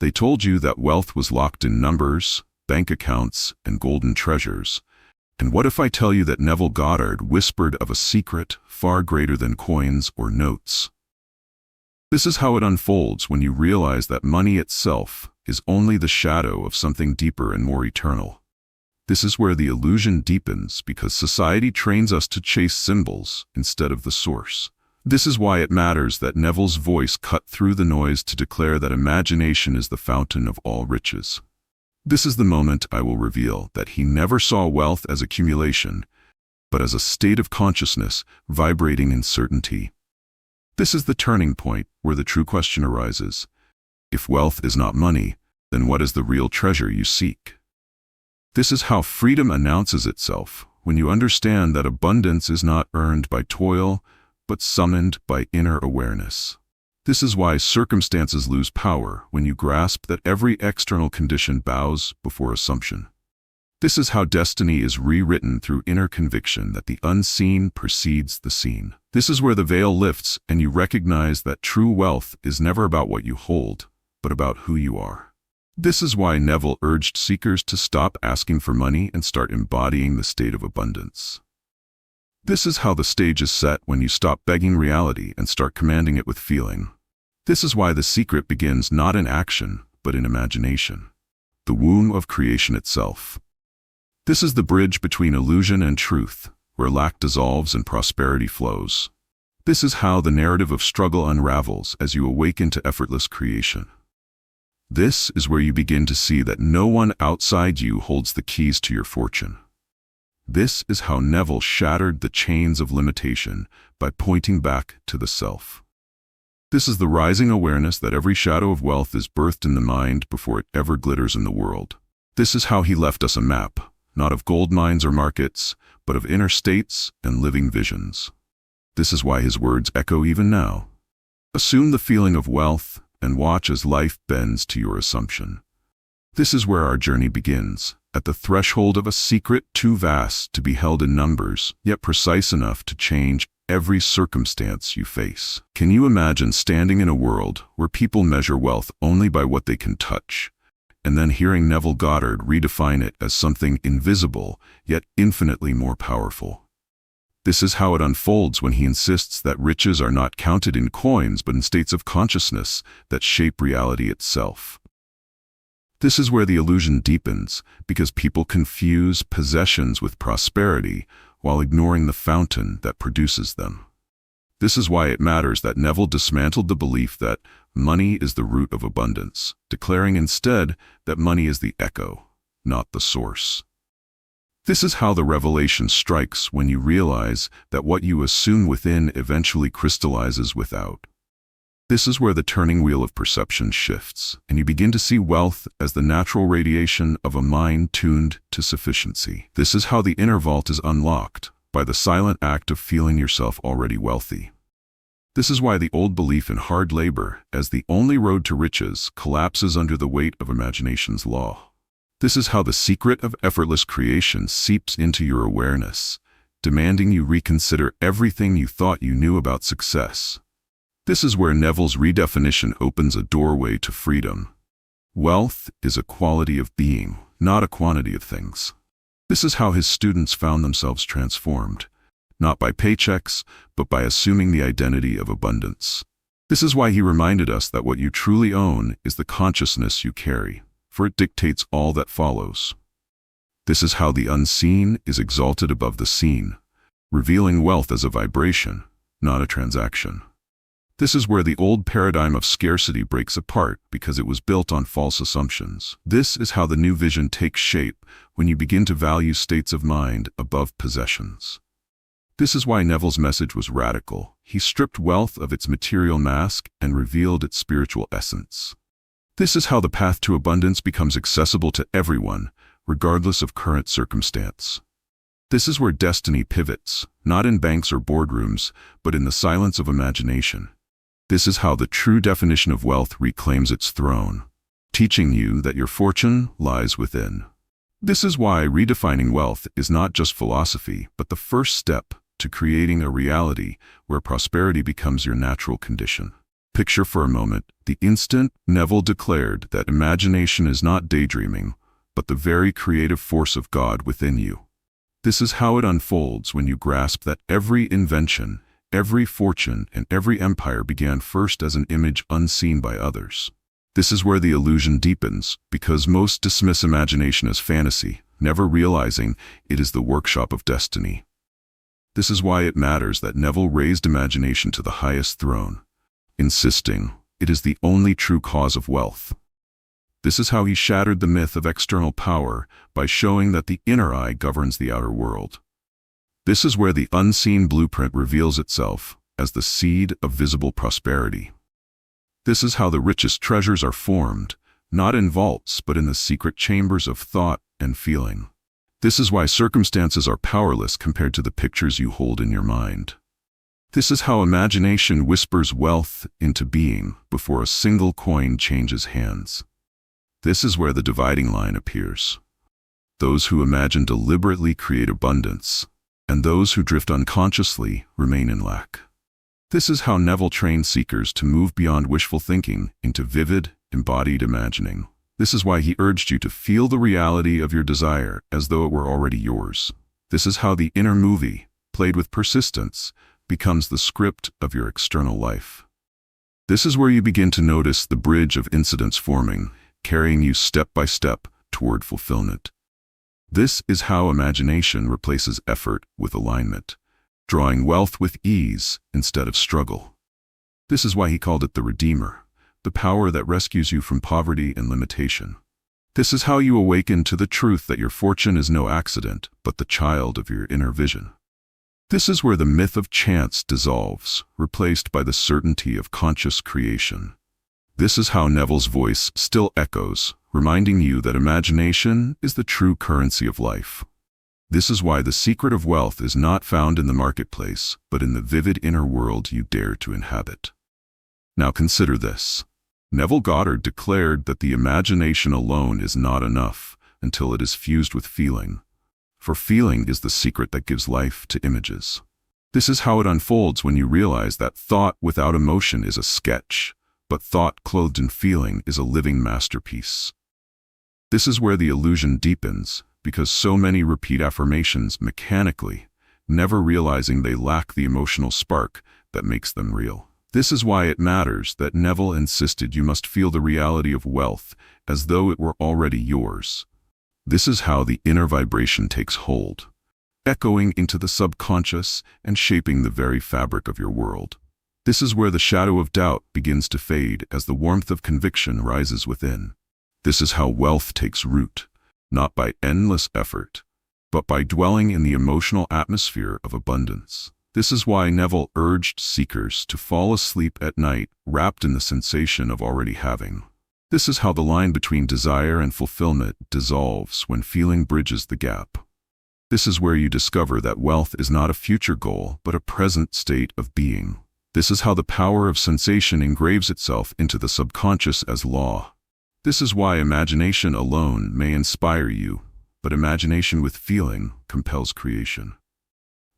They told you that wealth was locked in numbers, bank accounts, and golden treasures. And what if I tell you that Neville Goddard whispered of a secret far greater than coins or notes? This is how it unfolds when you realize that money itself is only the shadow of something deeper and more eternal. This is where the illusion deepens because society trains us to chase symbols instead of the source. This is why it matters that Neville's voice cut through the noise to declare that imagination is the fountain of all riches. This is the moment I will reveal that he never saw wealth as accumulation, but as a state of consciousness vibrating in certainty. This is the turning point where the true question arises. If wealth is not money, then what is the real treasure you seek? This is how freedom announces itself, when you understand that abundance is not earned by toil, but summoned by inner awareness. This is why circumstances lose power when you grasp that every external condition bows before assumption. This is how destiny is rewritten through inner conviction that the unseen precedes the seen. This is where the veil lifts and you recognize that true wealth is never about what you hold, but about who you are. This is why Neville urged seekers to stop asking for money and start embodying the state of abundance. This is how the stage is set when you stop begging reality and start commanding it with feeling. This is why the secret begins not in action, but in imagination, the womb of creation itself. This is the bridge between illusion and truth, where lack dissolves and prosperity flows. This is how the narrative of struggle unravels as you awaken to effortless creation. This is where you begin to see that no one outside you holds the keys to your fortune. This is how Neville shattered the chains of limitation by pointing back to the self. This is the rising awareness that every shadow of wealth is birthed in the mind before it ever glitters in the world. This is how he left us a map, not of gold mines or markets, but of inner states and living visions. This is why his words echo even now. Assume the feeling of wealth and watch as life bends to your assumption. This is where our journey begins, at the threshold of a secret too vast to be held in numbers, yet precise enough to change every circumstance you face. Can you imagine standing in a world where people measure wealth only by what they can touch, and then hearing Neville Goddard redefine it as something invisible, yet infinitely more powerful? This is how it unfolds when he insists that riches are not counted in coins but in states of consciousness that shape reality itself. This is where the illusion deepens, because people confuse possessions with prosperity while ignoring the fountain that produces them. This is why it matters that Neville dismantled the belief that money is the root of abundance, declaring instead that money is the echo, not the source. This is how the revelation strikes when you realize that what you assume within eventually crystallizes without. This is where the turning wheel of perception shifts, and you begin to see wealth as the natural radiation of a mind tuned to sufficiency. This is how the inner vault is unlocked, by the silent act of feeling yourself already wealthy. This is why the old belief in hard labor as the only road to riches collapses under the weight of imagination's law. This is how the secret of effortless creation seeps into your awareness, demanding you reconsider everything you thought you knew about success. This is where Neville's redefinition opens a doorway to freedom. Wealth is a quality of being, not a quantity of things. This is how his students found themselves transformed, not by paychecks, but by assuming the identity of abundance. This is why he reminded us that what you truly own is the consciousness you carry, for it dictates all that follows. This is how the unseen is exalted above the seen, revealing wealth as a vibration, not a transaction. This is where the old paradigm of scarcity breaks apart because it was built on false assumptions. This is how the new vision takes shape when you begin to value states of mind above possessions. This is why Neville's message was radical. He stripped wealth of its material mask and revealed its spiritual essence. This is how the path to abundance becomes accessible to everyone, regardless of current circumstance. This is where destiny pivots, not in banks or boardrooms, but in the silence of imagination. This is how the true definition of wealth reclaims its throne, teaching you that your fortune lies within. This is why redefining wealth is not just philosophy, but the first step to creating a reality where prosperity becomes your natural condition. Picture for a moment the instant Neville declared that imagination is not daydreaming, but the very creative force of God within you. This is how it unfolds when you grasp that every invention, every fortune, and every empire began first as an image unseen by others. This is where the illusion deepens, because most dismiss imagination as fantasy, never realizing it is the workshop of destiny. This is why it matters that Neville raised imagination to the highest throne, insisting it is the only true cause of wealth. This is how he shattered the myth of external power by showing that the inner eye governs the outer world. This is where the unseen blueprint reveals itself as the seed of visible prosperity. This is how the richest treasures are formed, not in vaults but in the secret chambers of thought and feeling. This is why circumstances are powerless compared to the pictures you hold in your mind. This is how imagination whispers wealth into being before a single coin changes hands. This is where the dividing line appears. Those who imagine deliberately create abundance, and those who drift unconsciously remain in lack. This is how Neville trained seekers to move beyond wishful thinking into vivid, embodied imagining. This is why he urged you to feel the reality of your desire as though it were already yours. This is how the inner movie, played with persistence, becomes the script of your external life. This is where you begin to notice the bridge of incidents forming, carrying you step by step toward fulfillment. This is how imagination replaces effort with alignment, drawing wealth with ease instead of struggle. This is why he called it the Redeemer, the power that rescues you from poverty and limitation. This is how you awaken to the truth that your fortune is no accident, but the child of your inner vision. This is where the myth of chance dissolves, replaced by the certainty of conscious creation. This is how Neville's voice still echoes, reminding you that imagination is the true currency of life. This is why the secret of wealth is not found in the marketplace, but in the vivid inner world you dare to inhabit. Now consider this. Neville Goddard declared that the imagination alone is not enough until it is fused with feeling. For feeling is the secret that gives life to images. This is how it unfolds when you realize that thought without emotion is a sketch, but thought clothed in feeling is a living masterpiece. This is where the illusion deepens, because so many repeat affirmations mechanically, never realizing they lack the emotional spark that makes them real. This is why it matters that Neville insisted you must feel the reality of wealth as though it were already yours. This is how the inner vibration takes hold, echoing into the subconscious and shaping the very fabric of your world. This is where the shadow of doubt begins to fade as the warmth of conviction rises within. This is how wealth takes root, not by endless effort, but by dwelling in the emotional atmosphere of abundance. This is why Neville urged seekers to fall asleep at night wrapped in the sensation of already having. This is how the line between desire and fulfillment dissolves when feeling bridges the gap. This is where you discover that wealth is not a future goal, but a present state of being. This is how the power of sensation engraves itself into the subconscious as law. This is why imagination alone may inspire you, but imagination with feeling compels creation.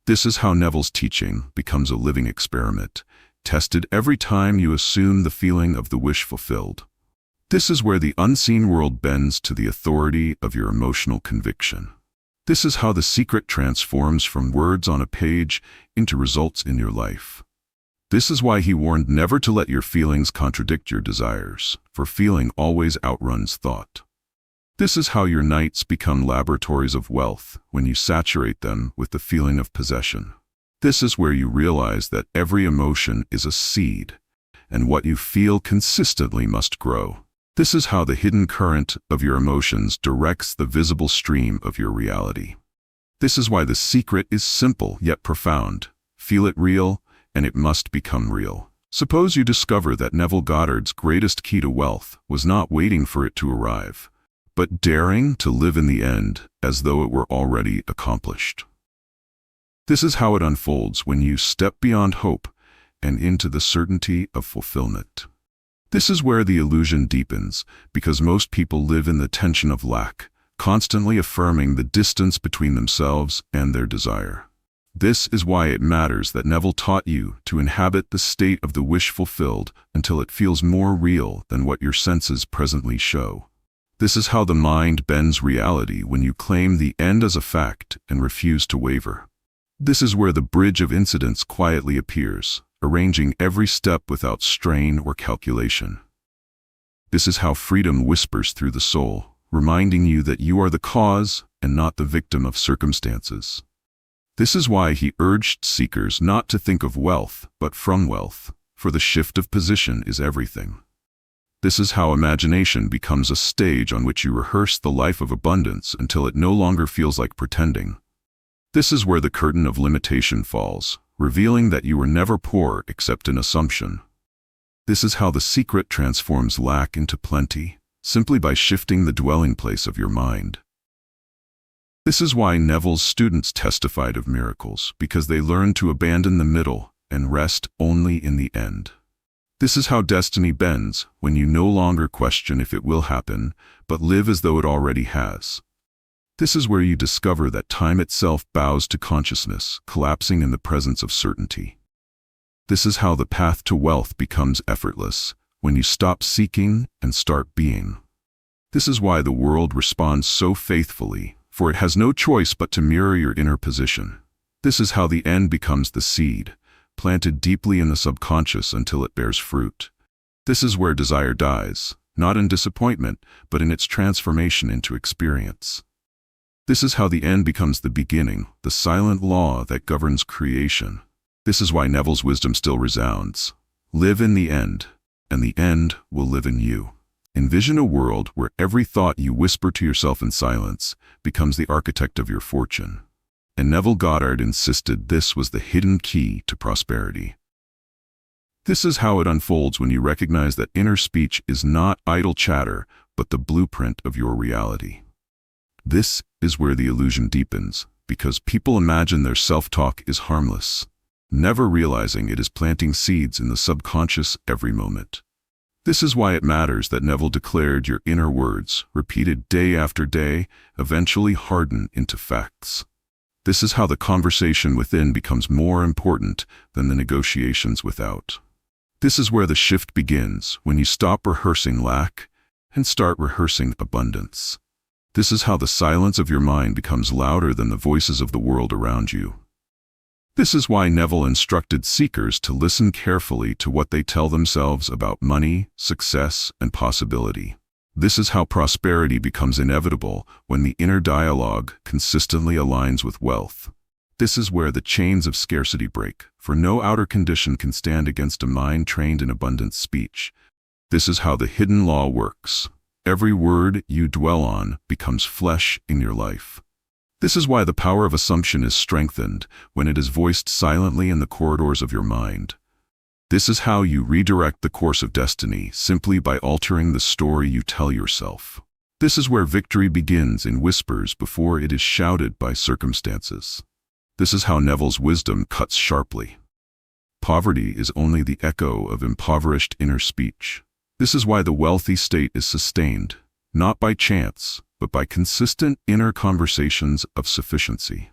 This is how Neville's teaching becomes a living experiment, tested every time you assume the feeling of the wish fulfilled. This is where the unseen world bends to the authority of your emotional conviction. This is how the secret transforms from words on a page into results in your life. This is why he warned never to let your feelings contradict your desires, for feeling always outruns thought. This is how your nights become laboratories of wealth when you saturate them with the feeling of possession. This is where you realize that every emotion is a seed, and what you feel consistently must grow. This is how the hidden current of your emotions directs the visible stream of your reality. This is why the secret is simple yet profound. Feel it real, and it must become real. Suppose you discover that Neville Goddard's greatest key to wealth was not waiting for it to arrive, but daring to live in the end as though it were already accomplished. This is how it unfolds when you step beyond hope and into the certainty of fulfillment. This is where the illusion deepens, because most people live in the tension of lack, constantly affirming the distance between themselves and their desire. This is why it matters that Neville taught you to inhabit the state of the wish fulfilled until it feels more real than what your senses presently show. This is how the mind bends reality when you claim the end as a fact and refuse to waver. This is where the bridge of incidents quietly appears, arranging every step without strain or calculation. This is how freedom whispers through the soul, reminding you that you are the cause and not the victim of circumstances. This is why he urged seekers not to think of wealth, but from wealth, for the shift of position is everything. This is how imagination becomes a stage on which you rehearse the life of abundance until it no longer feels like pretending. This is where the curtain of limitation falls, revealing that you were never poor except in assumption. This is how the secret transforms lack into plenty, simply by shifting the dwelling place of your mind. This is why Neville's students testified of miracles, because they learned to abandon the middle and rest only in the end. This is how destiny bends, when you no longer question if it will happen, but live as though it already has. This is where you discover that time itself bows to consciousness, collapsing in the presence of certainty. This is how the path to wealth becomes effortless, when you stop seeking and start being. This is why the world responds so faithfully, for it has no choice but to mirror your inner position. This is how the end becomes the seed, planted deeply in the subconscious until it bears fruit. This is where desire dies, not in disappointment, but in its transformation into experience. This is how the end becomes the beginning, the silent law that governs creation. This is why Neville's wisdom still resounds. Live in the end, and the end will live in you. Envision a world where every thought you whisper to yourself in silence becomes the architect of your fortune. And Neville Goddard insisted this was the hidden key to prosperity. This is how it unfolds when you recognize that inner speech is not idle chatter, but the blueprint of your reality. This is where the illusion deepens, because people imagine their self-talk is harmless, never realizing it is planting seeds in the subconscious every moment. This is why it matters that Neville declared your inner words, repeated day after day, eventually harden into facts. This is how the conversation within becomes more important than the negotiations without. This is where the shift begins, when you stop rehearsing lack and start rehearsing abundance. This is how the silence of your mind becomes louder than the voices of the world around you. This is why Neville instructed seekers to listen carefully to what they tell themselves about money, success, and possibility. This is how prosperity becomes inevitable when the inner dialogue consistently aligns with wealth. This is where the chains of scarcity break, for no outer condition can stand against a mind trained in abundant speech. This is how the hidden law works. Every word you dwell on becomes flesh in your life. This is why the power of assumption is strengthened when it is voiced silently in the corridors of your mind. This is how you redirect the course of destiny, simply by altering the story you tell yourself. This is where victory begins in whispers before it is shouted by circumstances. This is how Neville's wisdom cuts sharply. Poverty is only the echo of impoverished inner speech. This is why the wealthy state is sustained, not by chance, but by consistent inner conversations of sufficiency.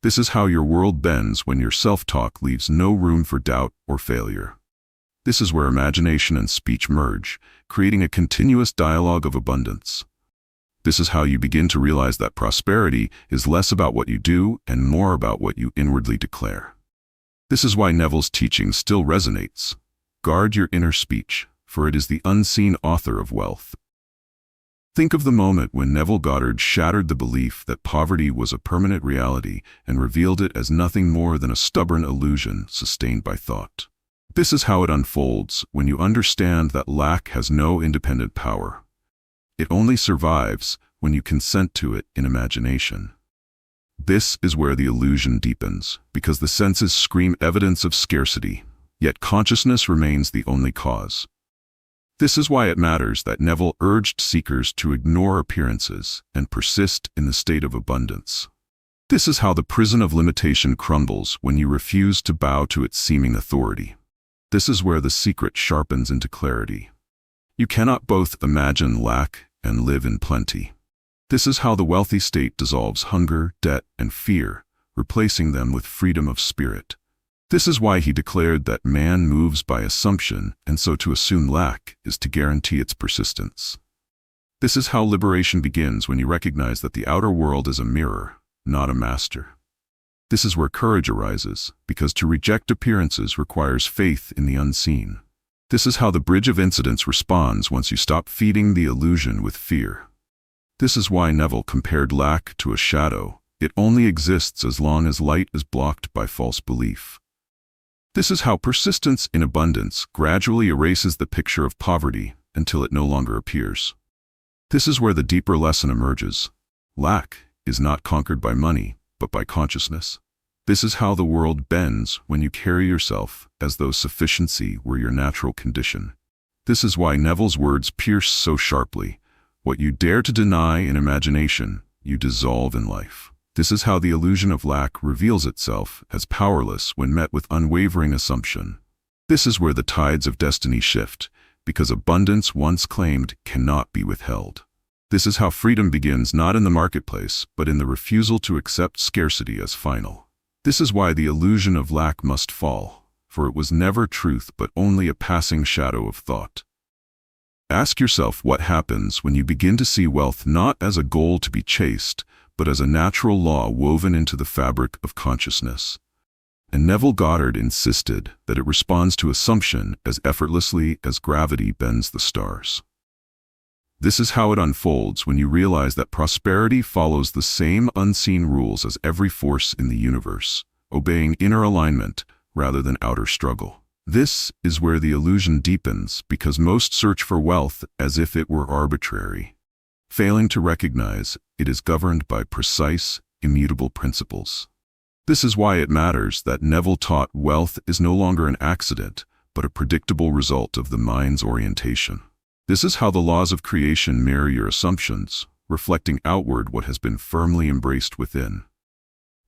This is how your world bends when your self-talk leaves no room for doubt or failure. This is where imagination and speech merge, creating a continuous dialogue of abundance. This is how you begin to realize that prosperity is less about what you do and more about what you inwardly declare. This is why Neville's teaching still resonates. Guard your inner speech, for it is the unseen author of wealth. Think of the moment when Neville Goddard shattered the belief that poverty was a permanent reality and revealed it as nothing more than a stubborn illusion sustained by thought. This is how it unfolds when you understand that lack has no independent power. It only survives when you consent to it in imagination. This is where the illusion deepens, because the senses scream evidence of scarcity, yet consciousness remains the only cause. This is why it matters that Neville urged seekers to ignore appearances and persist in the state of abundance. This is how the prison of limitation crumbles when you refuse to bow to its seeming authority. This is where the secret sharpens into clarity. You cannot both imagine lack and live in plenty. This is how the wealthy state dissolves hunger, debt, and fear, replacing them with freedom of spirit. This is why he declared that man moves by assumption, and so to assume lack is to guarantee its persistence. This is how liberation begins, when you recognize that the outer world is a mirror, not a master. This is where courage arises, because to reject appearances requires faith in the unseen. This is how the bridge of incidents responds once you stop feeding the illusion with fear. This is why Neville compared lack to a shadow. It only exists as long as light is blocked by false belief. This is how persistence in abundance gradually erases the picture of poverty until it no longer appears. This is where the deeper lesson emerges. Lack is not conquered by money, but by consciousness. This is how the world bends when you carry yourself as though sufficiency were your natural condition. This is why Neville's words pierce so sharply. What you dare to deny in imagination, you dissolve in life. This is how the illusion of lack reveals itself as powerless when met with unwavering assumption. This is where the tides of destiny shift, because abundance once claimed cannot be withheld. This is how freedom begins, not in the marketplace, but in the refusal to accept scarcity as final. This is why the illusion of lack must fall, for it was never truth but only a passing shadow of thought. Ask yourself what happens when you begin to see wealth not as a goal to be chased, but as a natural law woven into the fabric of consciousness. And Neville Goddard insisted that it responds to assumption as effortlessly as gravity bends the stars. This is how it unfolds when you realize that prosperity follows the same unseen rules as every force in the universe, obeying inner alignment rather than outer struggle. This is where the illusion deepens, because most search for wealth as if it were arbitrary, failing to recognize it is governed by precise, immutable principles. This is why it matters that Neville taught wealth is no longer an accident, but a predictable result of the mind's orientation. This is how the laws of creation mirror your assumptions, reflecting outward what has been firmly embraced within.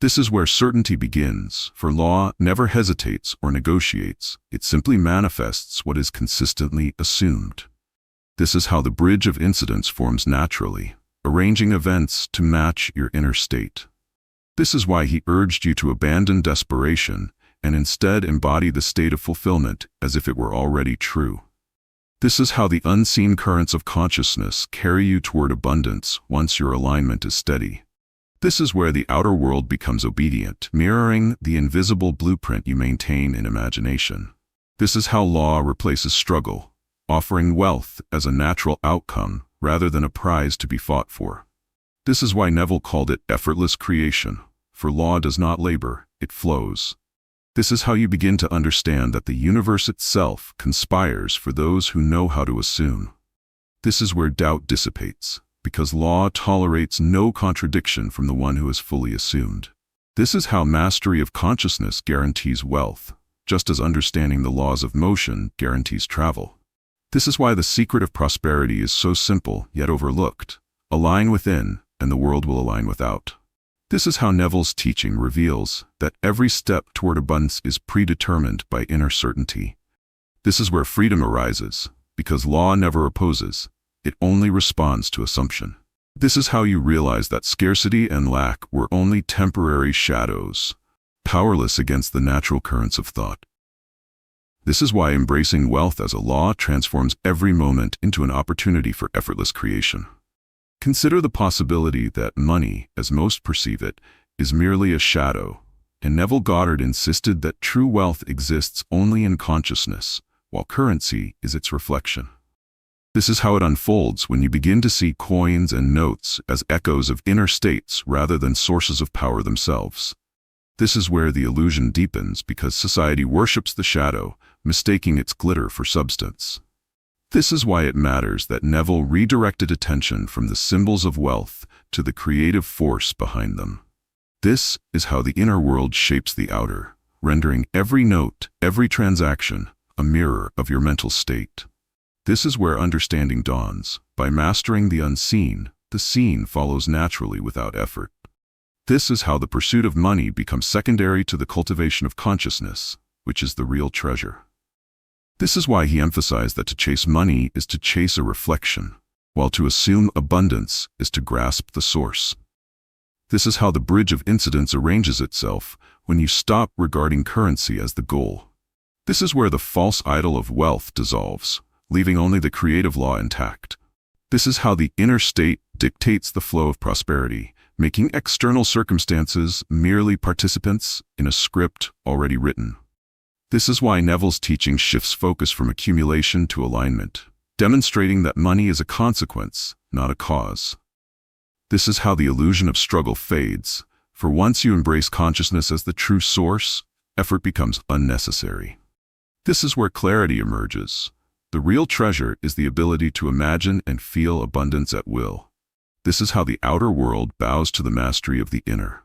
This is where certainty begins, for law never hesitates or negotiates, it simply manifests what is consistently assumed. This is how the bridge of incidents forms naturally, arranging events to match your inner state. This is why he urged you to abandon desperation and instead embody the state of fulfillment as if it were already true. This is how the unseen currents of consciousness carry you toward abundance once your alignment is steady. This is where the outer world becomes obedient, mirroring the invisible blueprint you maintain in imagination. This is how law replaces struggle, offering wealth as a natural outcome rather than a prize to be fought for. This is why Neville called it effortless creation, for law does not labor, it flows. This is how you begin to understand that the universe itself conspires for those who know how to assume. This is where doubt dissipates, because law tolerates no contradiction from the one who has fully assumed. This is how mastery of consciousness guarantees wealth, just as understanding the laws of motion guarantees travel. This is why the secret of prosperity is so simple yet overlooked. Align within, and the world will align without. This is how Neville's teaching reveals that every step toward abundance is predetermined by inner certainty. This is where freedom arises, because law never opposes, it only responds to assumption. This is how you realize that scarcity and lack were only temporary shadows, powerless against the natural currents of thought. This is why embracing wealth as a law transforms every moment into an opportunity for effortless creation. Consider the possibility that money, as most perceive it, is merely a shadow, and Neville Goddard insisted that true wealth exists only in consciousness, while currency is its reflection. This is how it unfolds when you begin to see coins and notes as echoes of inner states rather than sources of power themselves. This is where the illusion deepens, because society worships the shadow, mistaking its glitter for substance. This is why it matters that Neville redirected attention from the symbols of wealth to the creative force behind them. This is how the inner world shapes the outer, rendering every note, every transaction, a mirror of your mental state. This is where understanding dawns. By mastering the unseen, the seen follows naturally without effort. This is how the pursuit of money becomes secondary to the cultivation of consciousness, which is the real treasure. This is why he emphasized that to chase money is to chase a reflection, while to assume abundance is to grasp the source. This is how the bridge of incidents arranges itself when you stop regarding currency as the goal. This is where the false idol of wealth dissolves, leaving only the creative law intact. This is how the inner state dictates the flow of prosperity, making external circumstances merely participants in a script already written. This is why Neville's teaching shifts focus from accumulation to alignment, demonstrating that money is a consequence, not a cause. This is how the illusion of struggle fades, for once you embrace consciousness as the true source, effort becomes unnecessary. This is where clarity emerges. The real treasure is the ability to imagine and feel abundance at will. This is how the outer world bows to the mastery of the inner.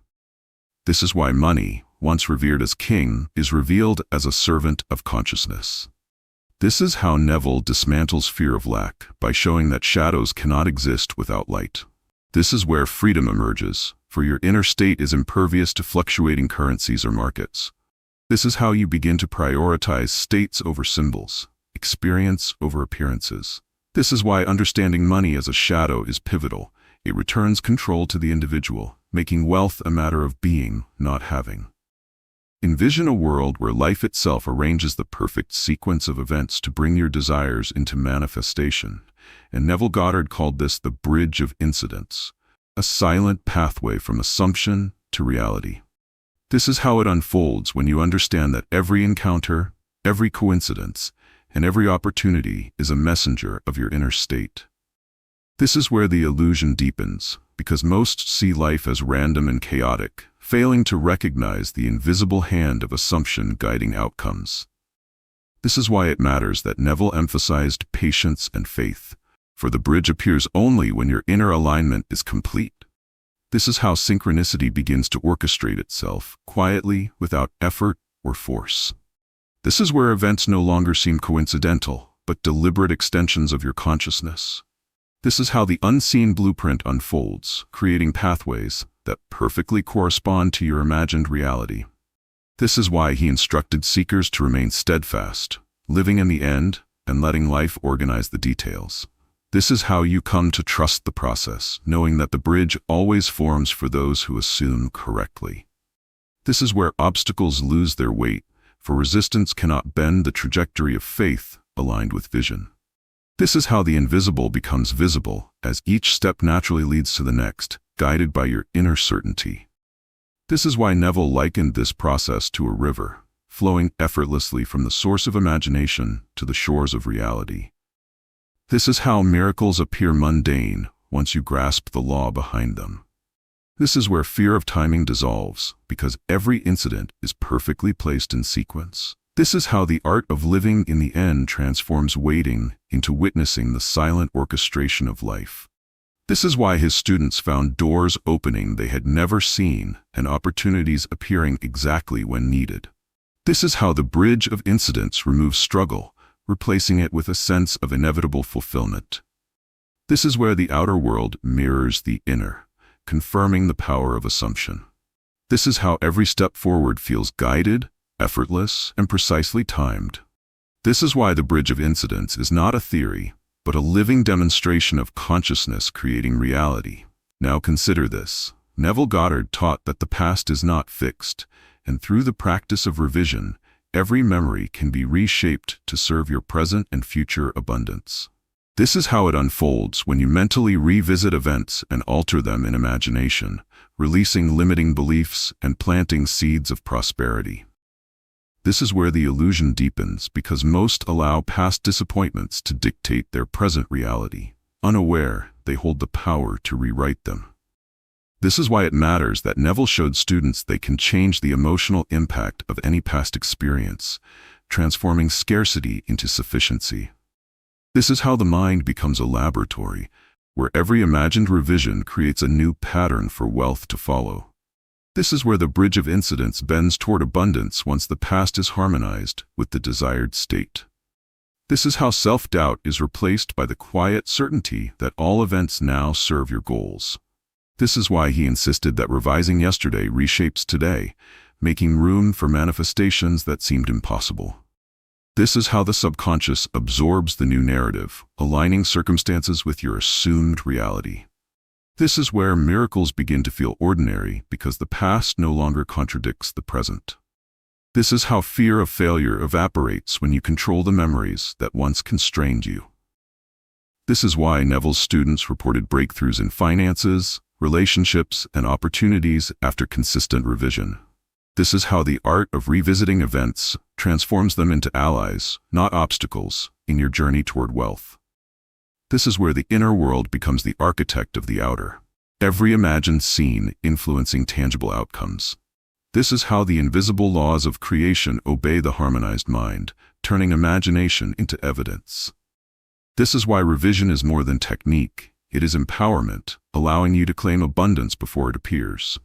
This is why money, once revered as king, is revealed as a servant of consciousness. This is how Neville dismantles fear of lack by showing that shadows cannot exist without light. This is where freedom emerges, for your inner state is impervious to fluctuating currencies or markets. This is how you begin to prioritize states over symbols, experience over appearances. This is why understanding money as a shadow is pivotal. It returns control to the individual, making wealth a matter of being, not having. Envision a world where life itself arranges the perfect sequence of events to bring your desires into manifestation, and Neville Goddard called this the bridge of incidents, a silent pathway from assumption to reality. This is how it unfolds when you understand that every encounter, every coincidence, and every opportunity is a messenger of your inner state. This is where the illusion deepens, because most see life as random and chaotic, failing to recognize the invisible hand of assumption guiding outcomes. This is why it matters that Neville emphasized patience and faith, for the bridge appears only when your inner alignment is complete. This is how synchronicity begins to orchestrate itself, quietly, without effort or force. This is where events no longer seem coincidental, but deliberate extensions of your consciousness. This is how the unseen blueprint unfolds, creating pathways that perfectly correspond to your imagined reality. This is why he instructed seekers to remain steadfast, living in the end and letting life organize the details. This is how you come to trust the process, knowing that the bridge always forms for those who assume correctly. This is where obstacles lose their weight, for resistance cannot bend the trajectory of faith aligned with vision. This is how the invisible becomes visible, as each step naturally leads to the next, guided by your inner certainty. This is why Neville likened this process to a river, flowing effortlessly from the source of imagination to the shores of reality. This is how miracles appear mundane once you grasp the law behind them. This is where fear of timing dissolves, because every incident is perfectly placed in sequence. This is how the art of living in the end transforms waiting into witnessing the silent orchestration of life. This is why his students found doors opening they had never seen and opportunities appearing exactly when needed. This is how the bridge of incidents removes struggle, replacing it with a sense of inevitable fulfillment. This is where the outer world mirrors the inner, confirming the power of assumption. This is how every step forward feels guided, effortless, and precisely timed. This is why the bridge of incidents is not a theory, but a living demonstration of consciousness creating reality. Now consider this. Neville Goddard taught that the past is not fixed, and through the practice of revision, every memory can be reshaped to serve your present and future abundance. This is how it unfolds when you mentally revisit events and alter them in imagination, releasing limiting beliefs and planting seeds of prosperity. This is where the illusion deepens because most allow past disappointments to dictate their present reality. Unaware, they hold the power to rewrite them. This is why it matters that Neville showed students they can change the emotional impact of any past experience, transforming scarcity into sufficiency. This is how the mind becomes a laboratory, where every imagined revision creates a new pattern for wealth to follow. This is where the bridge of incidents bends toward abundance once the past is harmonized with the desired state. This is how self-doubt is replaced by the quiet certainty that all events now serve your goals. This is why he insisted that revising yesterday reshapes today, making room for manifestations that seemed impossible. This is how the subconscious absorbs the new narrative, aligning circumstances with your assumed reality. This is where miracles begin to feel ordinary because the past no longer contradicts the present. This is how fear of failure evaporates when you control the memories that once constrained you. This is why Neville's students reported breakthroughs in finances, relationships, and opportunities after consistent revision. This is how the art of revisiting events transforms them into allies, not obstacles, in your journey toward wealth. This is where the inner world becomes the architect of the outer, every imagined scene influencing tangible outcomes. This is how the invisible laws of creation obey the harmonized mind, turning imagination into evidence. This is why revision is more than technique, it is empowerment, allowing you to claim abundance before it appears.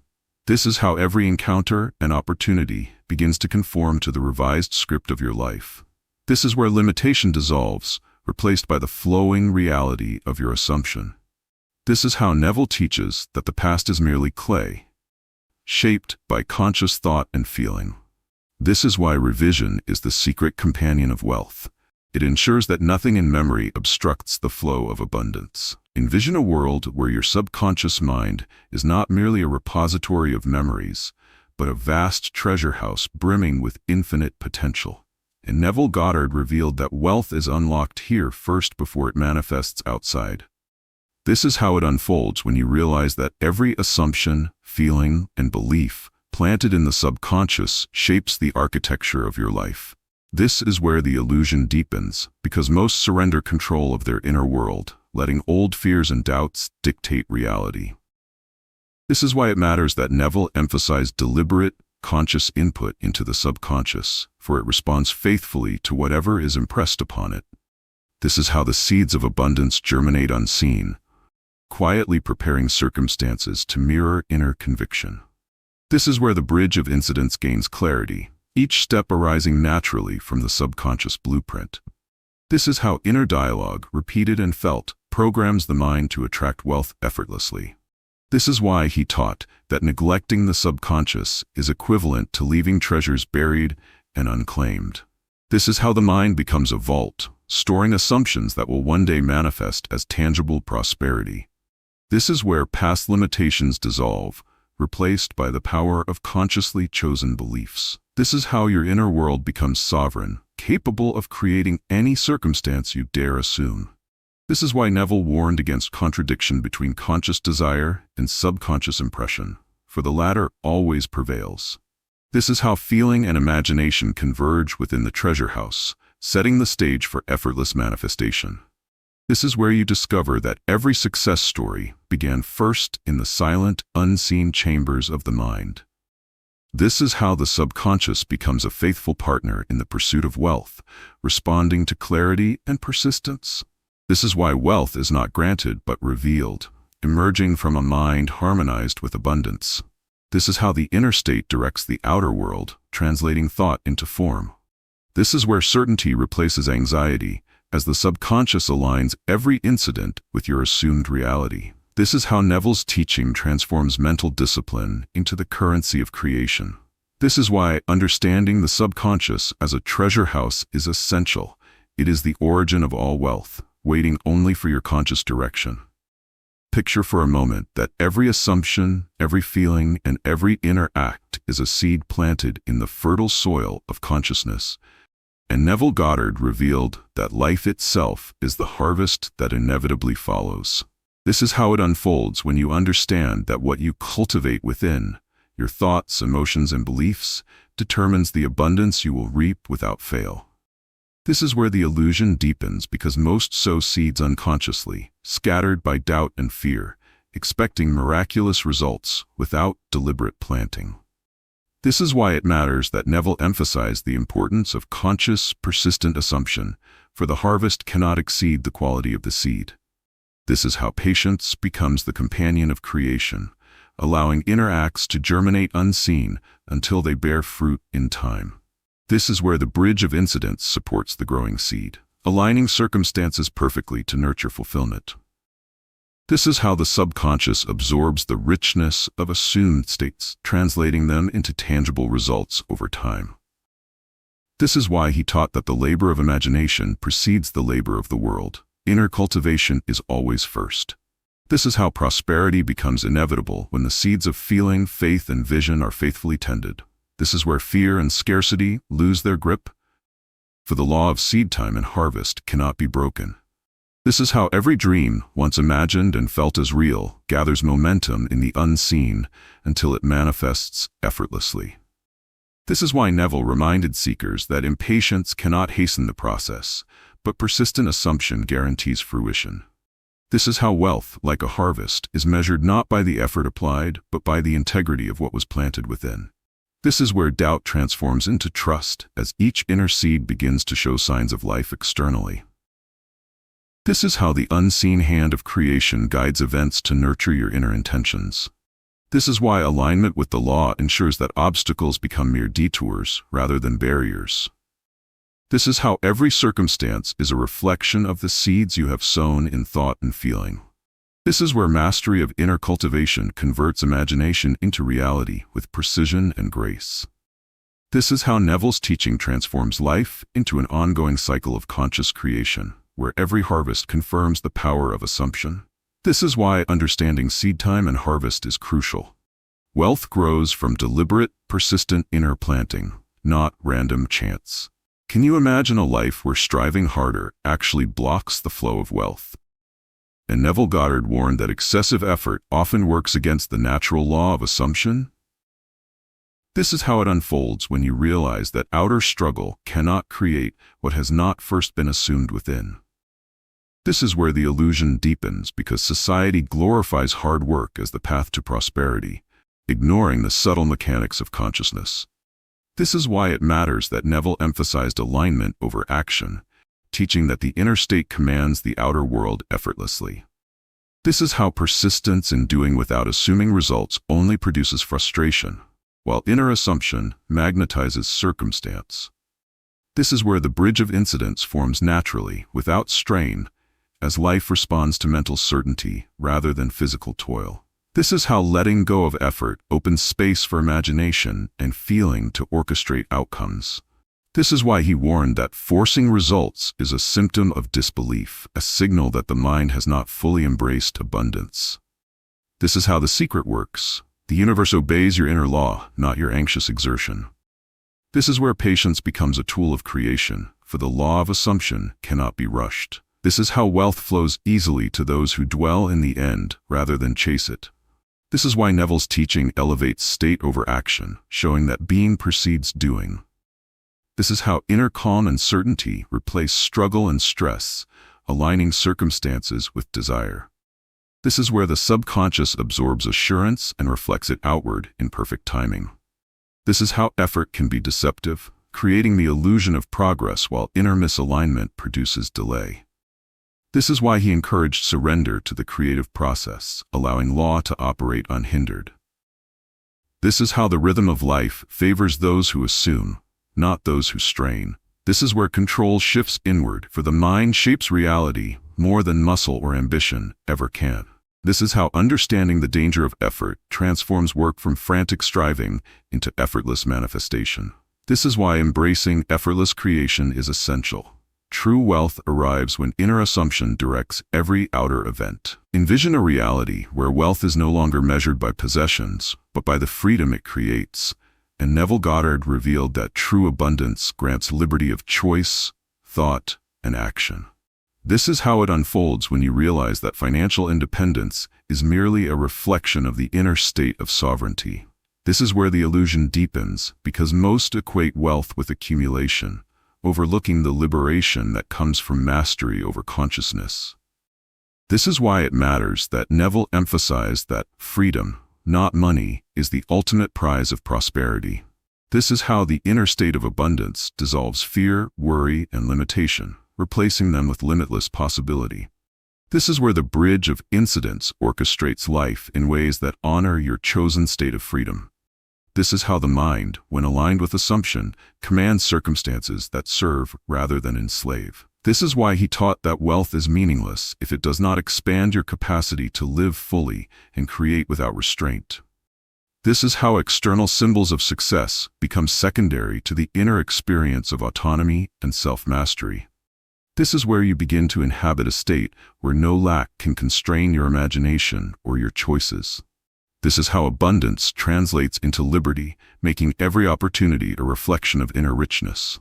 This is how every encounter and opportunity begins to conform to the revised script of your life. This is where limitation dissolves, replaced by the flowing reality of your assumption. This is how Neville teaches that the past is merely clay, shaped by conscious thought and feeling. This is why revision is the secret companion of wealth. It ensures that nothing in memory obstructs the flow of abundance. Envision a world where your subconscious mind is not merely a repository of memories, but a vast treasure house brimming with infinite potential. And Neville Goddard revealed that wealth is unlocked here first before it manifests outside. This is how it unfolds when you realize that every assumption, feeling, and belief planted in the subconscious shapes the architecture of your life. This is where the illusion deepens, because most surrender control of their inner world, letting old fears and doubts dictate reality. This is why it matters that Neville emphasized deliberate, conscious input into the subconscious, for it responds faithfully to whatever is impressed upon it. This is how the seeds of abundance germinate unseen, quietly preparing circumstances to mirror inner conviction. This is where the bridge of incidents gains clarity, each step arising naturally from the subconscious blueprint. This is how inner dialogue, repeated and felt, programs the mind to attract wealth effortlessly. This is why he taught that neglecting the subconscious is equivalent to leaving treasures buried and unclaimed. This is how the mind becomes a vault, storing assumptions that will one day manifest as tangible prosperity. This is where past limitations dissolve, replaced by the power of consciously chosen beliefs. This is how your inner world becomes sovereign, capable of creating any circumstance you dare assume. This is why Neville warned against contradiction between conscious desire and subconscious impression, for the latter always prevails. This is how feeling and imagination converge within the treasure house, setting the stage for effortless manifestation. This is where you discover that every success story began first in the silent, unseen chambers of the mind. This is how the subconscious becomes a faithful partner in the pursuit of wealth, responding to clarity and persistence. This is why wealth is not granted but revealed, emerging from a mind harmonized with abundance. This is how the inner state directs the outer world, translating thought into form. This is where certainty replaces anxiety, as the subconscious aligns every incident with your assumed reality. This is how Neville's teaching transforms mental discipline into the currency of creation. This is why understanding the subconscious as a treasure house is essential. It is the origin of all wealth, waiting only for your conscious direction. Picture for a moment that every assumption, every feeling, and every inner act is a seed planted in the fertile soil of consciousness. And Neville Goddard revealed that life itself is the harvest that inevitably follows. This is how it unfolds when you understand that what you cultivate within, your thoughts, emotions, and beliefs, determines the abundance you will reap without fail. This is where the illusion deepens because most sow seeds unconsciously, scattered by doubt and fear, expecting miraculous results without deliberate planting. This is why it matters that Neville emphasized the importance of conscious, persistent assumption, for the harvest cannot exceed the quality of the seed. This is how patience becomes the companion of creation, allowing inner acts to germinate unseen until they bear fruit in time. This is where the bridge of incidents supports the growing seed, aligning circumstances perfectly to nurture fulfillment. This is how the subconscious absorbs the richness of assumed states, translating them into tangible results over time. This is why he taught that the labor of imagination precedes the labor of the world. Inner cultivation is always first. This is how prosperity becomes inevitable when the seeds of feeling, faith, and vision are faithfully tended. This is where fear and scarcity lose their grip, for the law of seed time and harvest cannot be broken. This is how every dream, once imagined and felt as real, gathers momentum in the unseen until it manifests effortlessly. This is why Neville reminded seekers that impatience cannot hasten the process, but persistent assumption guarantees fruition. This is how wealth, like a harvest, is measured not by the effort applied, but by the integrity of what was planted within. This is where doubt transforms into trust as each inner seed begins to show signs of life externally. This is how the unseen hand of creation guides events to nurture your inner intentions. This is why alignment with the law ensures that obstacles become mere detours rather than barriers. This is how every circumstance is a reflection of the seeds you have sown in thought and feeling. This is where mastery of inner cultivation converts imagination into reality with precision and grace. This is how Neville's teaching transforms life into an ongoing cycle of conscious creation, where every harvest confirms the power of assumption. This is why understanding seed time and harvest is crucial. Wealth grows from deliberate, persistent inner planting, not random chance. Can you imagine a life where striving harder actually blocks the flow of wealth? And Neville Goddard warned that excessive effort often works against the natural law of assumption. This is how it unfolds when you realize that outer struggle cannot create what has not first been assumed within. This is where the illusion deepens because society glorifies hard work as the path to prosperity, ignoring the subtle mechanics of consciousness. This is why it matters that Neville emphasized alignment over action, teaching that the inner state commands the outer world effortlessly. This is how persistence in doing without assuming results only produces frustration, while inner assumption magnetizes circumstance. This is where the bridge of incidents forms naturally, without strain, as life responds to mental certainty rather than physical toil. This is how letting go of effort opens space for imagination and feeling to orchestrate outcomes. This is why he warned that forcing results is a symptom of disbelief, a signal that the mind has not fully embraced abundance. This is how the secret works. The universe obeys your inner law, not your anxious exertion. This is where patience becomes a tool of creation, for the law of assumption cannot be rushed. This is how wealth flows easily to those who dwell in the end rather than chase it. This is why Neville's teaching elevates state over action, showing that being precedes doing. This is how inner calm and certainty replace struggle and stress, aligning circumstances with desire. This is where the subconscious absorbs assurance and reflects it outward in perfect timing. This is how effort can be deceptive, creating the illusion of progress while inner misalignment produces delay. This is why he encouraged surrender to the creative process, allowing law to operate unhindered. This is how the rhythm of life favors those who assume, not those who strain. This is where control shifts inward, for the mind shapes reality more than muscle or ambition ever can. This is how understanding the danger of effort transforms work from frantic striving into effortless manifestation. This is why embracing effortless creation is essential. True wealth arrives when inner assumption directs every outer event. Envision a reality where wealth is no longer measured by possessions, but by the freedom it creates. And Neville Goddard revealed that true abundance grants liberty of choice, thought, and action. This is how it unfolds when you realize that financial independence is merely a reflection of the inner state of sovereignty. This is where the illusion deepens, because most equate wealth with accumulation, overlooking the liberation that comes from mastery over consciousness. This is why it matters that Neville emphasized that freedom, not money, is the ultimate prize of prosperity. This is how the inner state of abundance dissolves fear, worry, and limitation, replacing them with limitless possibility. This is where the bridge of incidents orchestrates life in ways that honor your chosen state of freedom. This is how the mind, when aligned with assumption, commands circumstances that serve rather than enslave. This is why he taught that wealth is meaningless if it does not expand your capacity to live fully and create without restraint. This is how external symbols of success become secondary to the inner experience of autonomy and self-mastery. This is where you begin to inhabit a state where no lack can constrain your imagination or your choices. This is how abundance translates into liberty, making every opportunity a reflection of inner richness.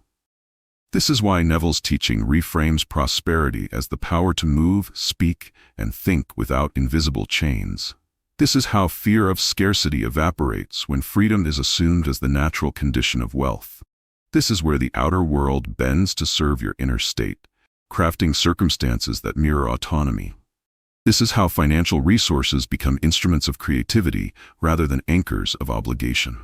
This is why Neville's teaching reframes prosperity as the power to move, speak, and think without invisible chains. This is how fear of scarcity evaporates when freedom is assumed as the natural condition of wealth. This is where the outer world bends to serve your inner state, crafting circumstances that mirror autonomy. This is how financial resources become instruments of creativity rather than anchors of obligation.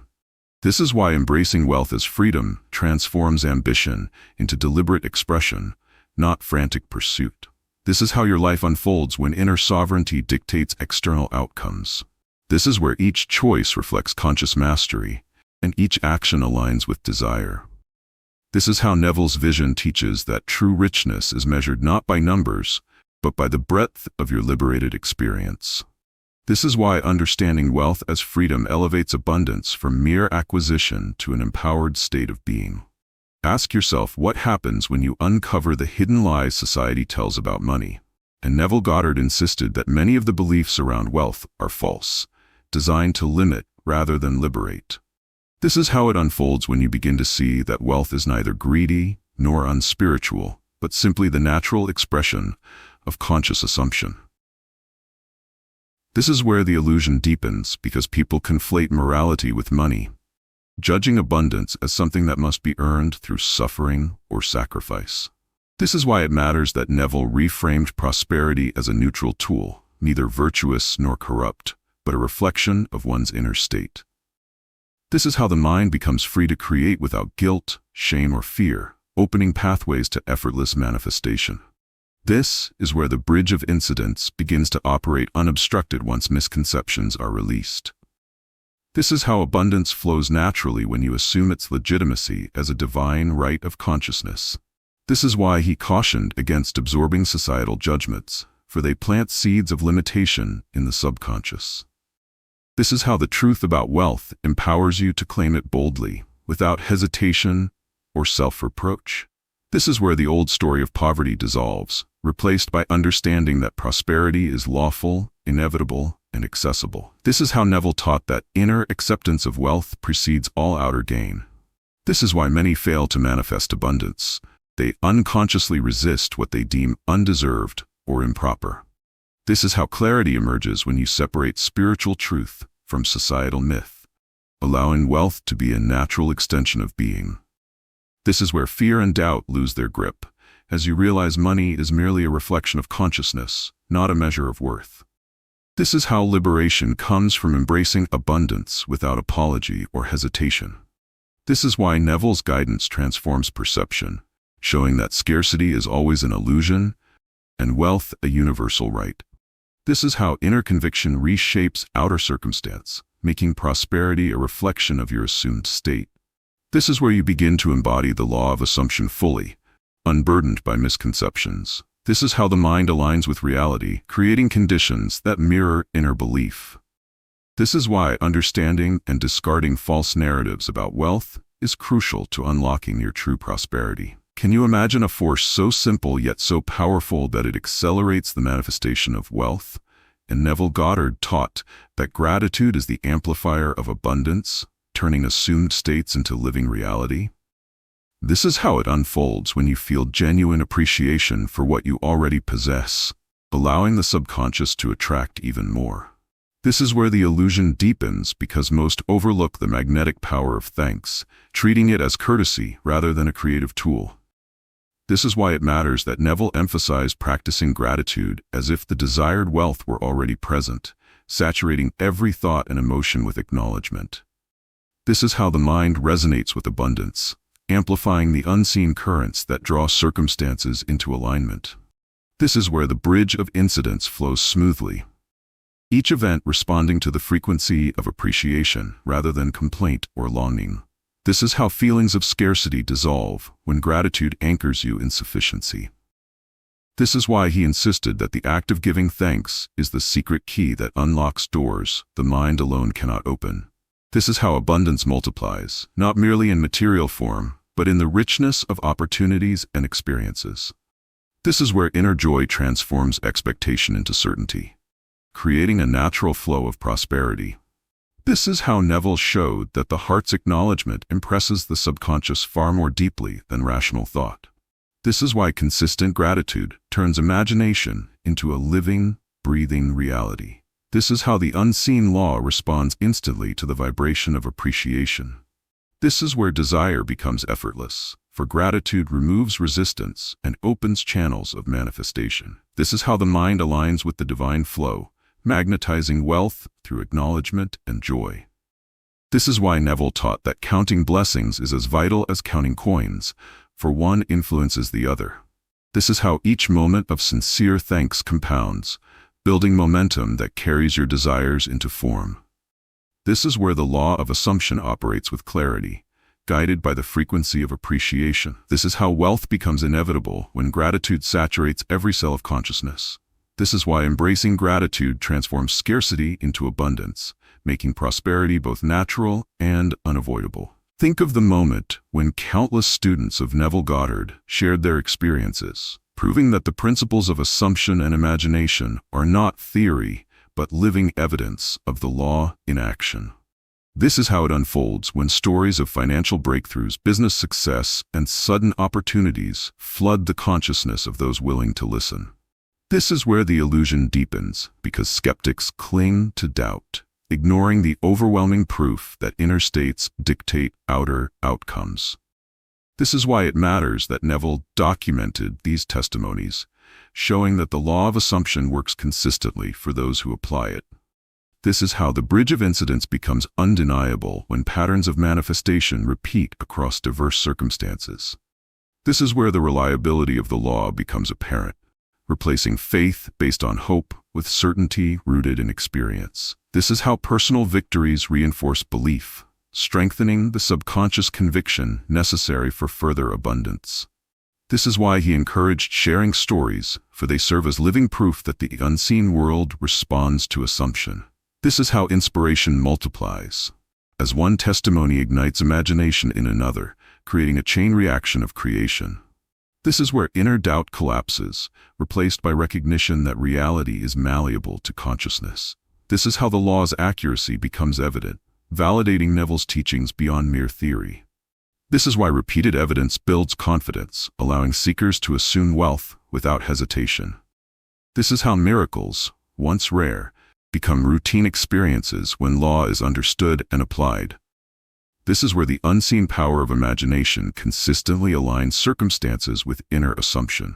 This is why embracing wealth as freedom transforms ambition into deliberate expression, not frantic pursuit. This is how your life unfolds when inner sovereignty dictates external outcomes. This is where each choice reflects conscious mastery, and each action aligns with desire. This is how Neville's vision teaches that true richness is measured not by numbers, but by the breadth of your liberated experience. This is why understanding wealth as freedom elevates abundance from mere acquisition to an empowered state of being. Ask yourself what happens when you uncover the hidden lies society tells about money. And Neville Goddard insisted that many of the beliefs around wealth are false, designed to limit rather than liberate. This is how it unfolds when you begin to see that wealth is neither greedy nor unspiritual, but simply the natural expression of conscious assumption. This is where the illusion deepens because people conflate morality with money, judging abundance as something that must be earned through suffering or sacrifice. This is why it matters that Neville reframed prosperity as a neutral tool, neither virtuous nor corrupt, but a reflection of one's inner state. This is how the mind becomes free to create without guilt, shame, or fear, opening pathways to effortless manifestation. This is where the bridge of incidence begins to operate unobstructed once misconceptions are released. This is how abundance flows naturally when you assume its legitimacy as a divine right of consciousness. This is why he cautioned against absorbing societal judgments, for they plant seeds of limitation in the subconscious. This is how the truth about wealth empowers you to claim it boldly, without hesitation or self-reproach. This is where the old story of poverty dissolves, replaced by understanding that prosperity is lawful, inevitable, and accessible. This is how Neville taught that inner acceptance of wealth precedes all outer gain. This is why many fail to manifest abundance. They unconsciously resist what they deem undeserved or improper. This is how clarity emerges when you separate spiritual truth from societal myth, allowing wealth to be a natural extension of being. This is where fear and doubt lose their grip, as you realize money is merely a reflection of consciousness, not a measure of worth. This is how liberation comes from embracing abundance without apology or hesitation. This is why Neville's guidance transforms perception, showing that scarcity is always an illusion and wealth a universal right. This is how inner conviction reshapes outer circumstance, making prosperity a reflection of your assumed state. This is where you begin to embody the law of assumption fully, unburdened by misconceptions. This is how the mind aligns with reality, creating conditions that mirror inner belief. This is why understanding and discarding false narratives about wealth is crucial to unlocking your true prosperity. Can you imagine a force so simple yet so powerful that it accelerates the manifestation of wealth? And Neville Goddard taught that gratitude is the amplifier of abundance, turning assumed states into living reality. This is how it unfolds when you feel genuine appreciation for what you already possess, allowing the subconscious to attract even more. This is where the illusion deepens because most overlook the magnetic power of thanks, treating it as courtesy rather than a creative tool. This is why it matters that Neville emphasized practicing gratitude as if the desired wealth were already present, saturating every thought and emotion with acknowledgement. This is how the mind resonates with abundance, amplifying the unseen currents that draw circumstances into alignment. This is where the bridge of incidence flows smoothly, each event responding to the frequency of appreciation rather than complaint or longing. This is how feelings of scarcity dissolve when gratitude anchors you in sufficiency. This is why he insisted that the act of giving thanks is the secret key that unlocks doors the mind alone cannot open. This is how abundance multiplies, not merely in material form, but in the richness of opportunities and experiences. This is where inner joy transforms expectation into certainty, creating a natural flow of prosperity. This is how Neville showed that the heart's acknowledgement impresses the subconscious far more deeply than rational thought. This is why consistent gratitude turns imagination into a living, breathing reality. This is how the unseen law responds instantly to the vibration of appreciation. This is where desire becomes effortless, for gratitude removes resistance and opens channels of manifestation. This is how the mind aligns with the divine flow, magnetizing wealth through acknowledgement and joy. This is why Neville taught that counting blessings is as vital as counting coins, for one influences the other. This is how each moment of sincere thanks compounds, building momentum that carries your desires into form. This is where the law of assumption operates with clarity, guided by the frequency of appreciation. This is how wealth becomes inevitable when gratitude saturates every cell of consciousness. This is why embracing gratitude transforms scarcity into abundance, making prosperity both natural and unavoidable. Think of the moment when countless students of Neville Goddard shared their experiences, proving that the principles of assumption and imagination are not theory, but living evidence of the law in action. This is how it unfolds when stories of financial breakthroughs, business success, and sudden opportunities flood the consciousness of those willing to listen. This is where the illusion deepens, because skeptics cling to doubt, ignoring the overwhelming proof that inner states dictate outer outcomes. This is why it matters that Neville documented these testimonies, showing that the law of assumption works consistently for those who apply it. This is how the bridge of incidence becomes undeniable when patterns of manifestation repeat across diverse circumstances. This is where the reliability of the law becomes apparent, replacing faith based on hope with certainty rooted in experience. This is how personal victories reinforce belief, strengthening the subconscious conviction necessary for further abundance. This is why he encouraged sharing stories, for they serve as living proof that the unseen world responds to assumption. This is how inspiration multiplies, as one testimony ignites imagination in another, creating a chain reaction of creation. This is where inner doubt collapses, replaced by recognition that reality is malleable to consciousness. This is how the law's accuracy becomes evident, validating Neville's teachings beyond mere theory. This is why repeated evidence builds confidence, allowing seekers to assume wealth without hesitation. This is how miracles, once rare, become routine experiences when law is understood and applied. This is where the unseen power of imagination consistently aligns circumstances with inner assumption.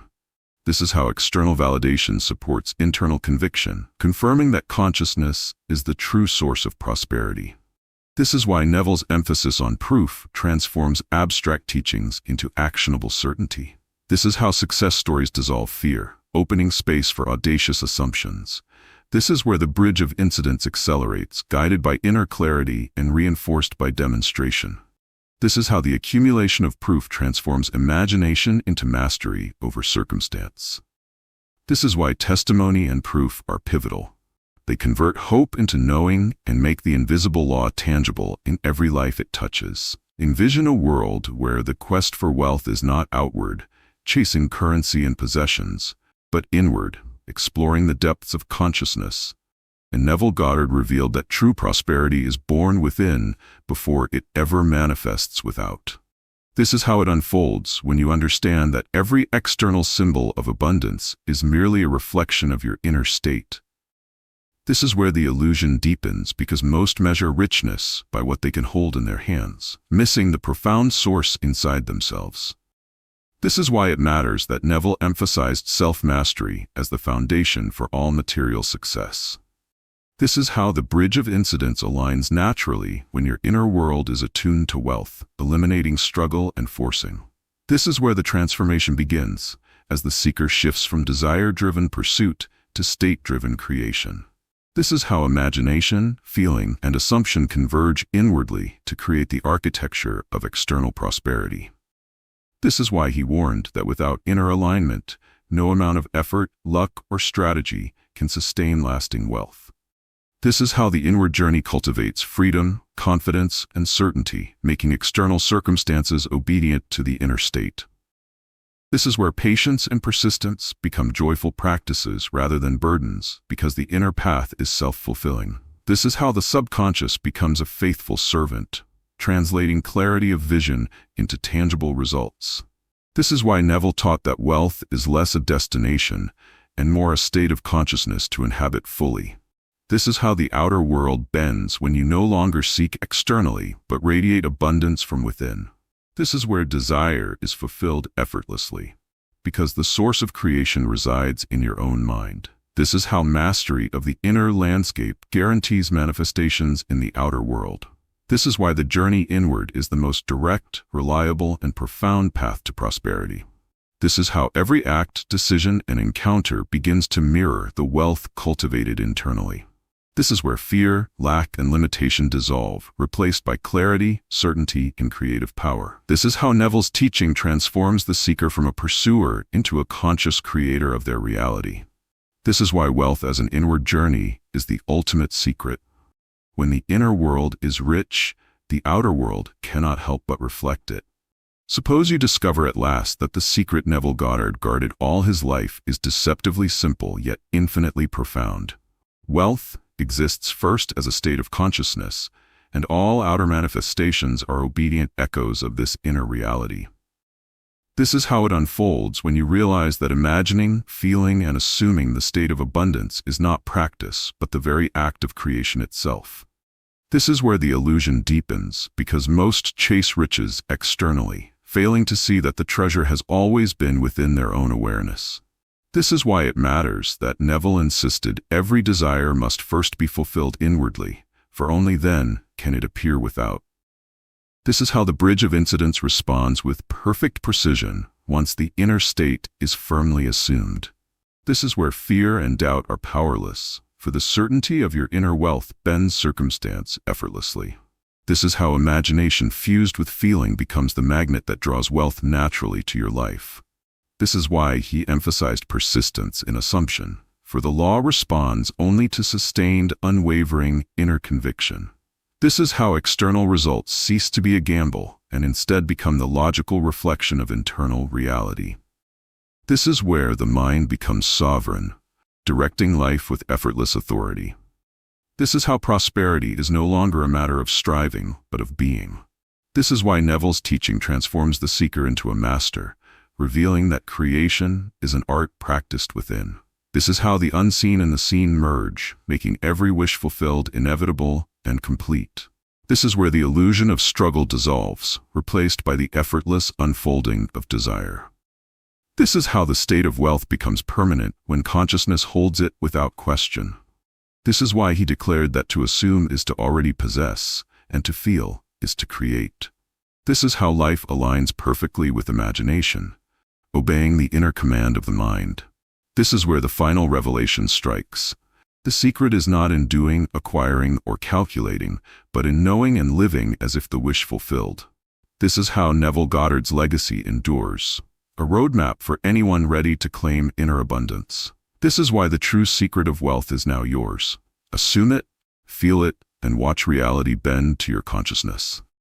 This is how external validation supports internal conviction, confirming that consciousness is the true source of prosperity. This is why Neville's emphasis on proof transforms abstract teachings into actionable certainty. This is how success stories dissolve fear, opening space for audacious assumptions. This is where the bridge of incidence accelerates, guided by inner clarity and reinforced by demonstration. This is how the accumulation of proof transforms imagination into mastery over circumstance. This is why testimony and proof are pivotal. They convert hope into knowing and make the invisible law tangible in every life it touches. Envision a world where the quest for wealth is not outward, chasing currency and possessions, but inward, exploring the depths of consciousness. And Neville Goddard revealed that true prosperity is born within before it ever manifests without. This is how it unfolds when you understand that every external symbol of abundance is merely a reflection of your inner state. This is where the illusion deepens because most measure richness by what they can hold in their hands, missing the profound source inside themselves. This is why it matters that Neville emphasized self-mastery as the foundation for all material success. This is how the bridge of incidence aligns naturally when your inner world is attuned to wealth, eliminating struggle and forcing. This is where the transformation begins, as the seeker shifts from desire-driven pursuit to state-driven creation. This is how imagination, feeling, and assumption converge inwardly to create the architecture of external prosperity. This is why he warned that without inner alignment, no amount of effort, luck, or strategy can sustain lasting wealth. This is how the inward journey cultivates freedom, confidence, and certainty, making external circumstances obedient to the inner state. This is where patience and persistence become joyful practices rather than burdens, because the inner path is self-fulfilling. This is how the subconscious becomes a faithful servant, translating clarity of vision into tangible results. This is why Neville taught that wealth is less a destination and more a state of consciousness to inhabit fully. This is how the outer world bends when you no longer seek externally but radiate abundance from within. This is where desire is fulfilled effortlessly, because the source of creation resides in your own mind. This is how mastery of the inner landscape guarantees manifestations in the outer world. This is why the journey inward is the most direct, reliable, and profound path to prosperity. This is how every act, decision, and encounter begins to mirror the wealth cultivated internally. This is where fear, lack, and limitation dissolve, replaced by clarity, certainty, and creative power. This is how Neville's teaching transforms the seeker from a pursuer into a conscious creator of their reality. This is why wealth as an inward journey is the ultimate secret. When the inner world is rich, the outer world cannot help but reflect it. Suppose you discover at last that the secret Neville Goddard guarded all his life is deceptively simple yet infinitely profound. Wealth exists first as a state of consciousness, and all outer manifestations are obedient echoes of this inner reality. This is how it unfolds when you realize that imagining, feeling, and assuming the state of abundance is not practice, but the very act of creation itself. This is where the illusion deepens, because most chase riches externally, failing to see that the treasure has always been within their own awareness. This is why it matters that Neville insisted every desire must first be fulfilled inwardly, for only then can it appear without. This is how the bridge of incidents responds with perfect precision once the inner state is firmly assumed. This is where fear and doubt are powerless, for the certainty of your inner wealth bends circumstance effortlessly. This is how imagination fused with feeling becomes the magnet that draws wealth naturally to your life. This is why he emphasized persistence in assumption, for the law responds only to sustained, unwavering inner conviction. This is how external results cease to be a gamble and instead become the logical reflection of internal reality. This is where the mind becomes sovereign, directing life with effortless authority. This is how prosperity is no longer a matter of striving, but of being. This is why Neville's teaching transforms the seeker into a master, revealing that creation is an art practiced within. This is how the unseen and the seen merge, making every wish fulfilled inevitable and complete. This is where the illusion of struggle dissolves, replaced by the effortless unfolding of desire. This is how the state of wealth becomes permanent when consciousness holds it without question. This is why he declared that to assume is to already possess, and to feel is to create. This is how life aligns perfectly with imagination, obeying the inner command of the mind. This is where the final revelation strikes. The secret is not in doing, acquiring, or calculating, but in knowing and living as if the wish fulfilled. This is how Neville Goddard's legacy endures, a roadmap for anyone ready to claim inner abundance. This is why the true secret of wealth is now yours. Assume it, feel it, and watch reality bend to your consciousness.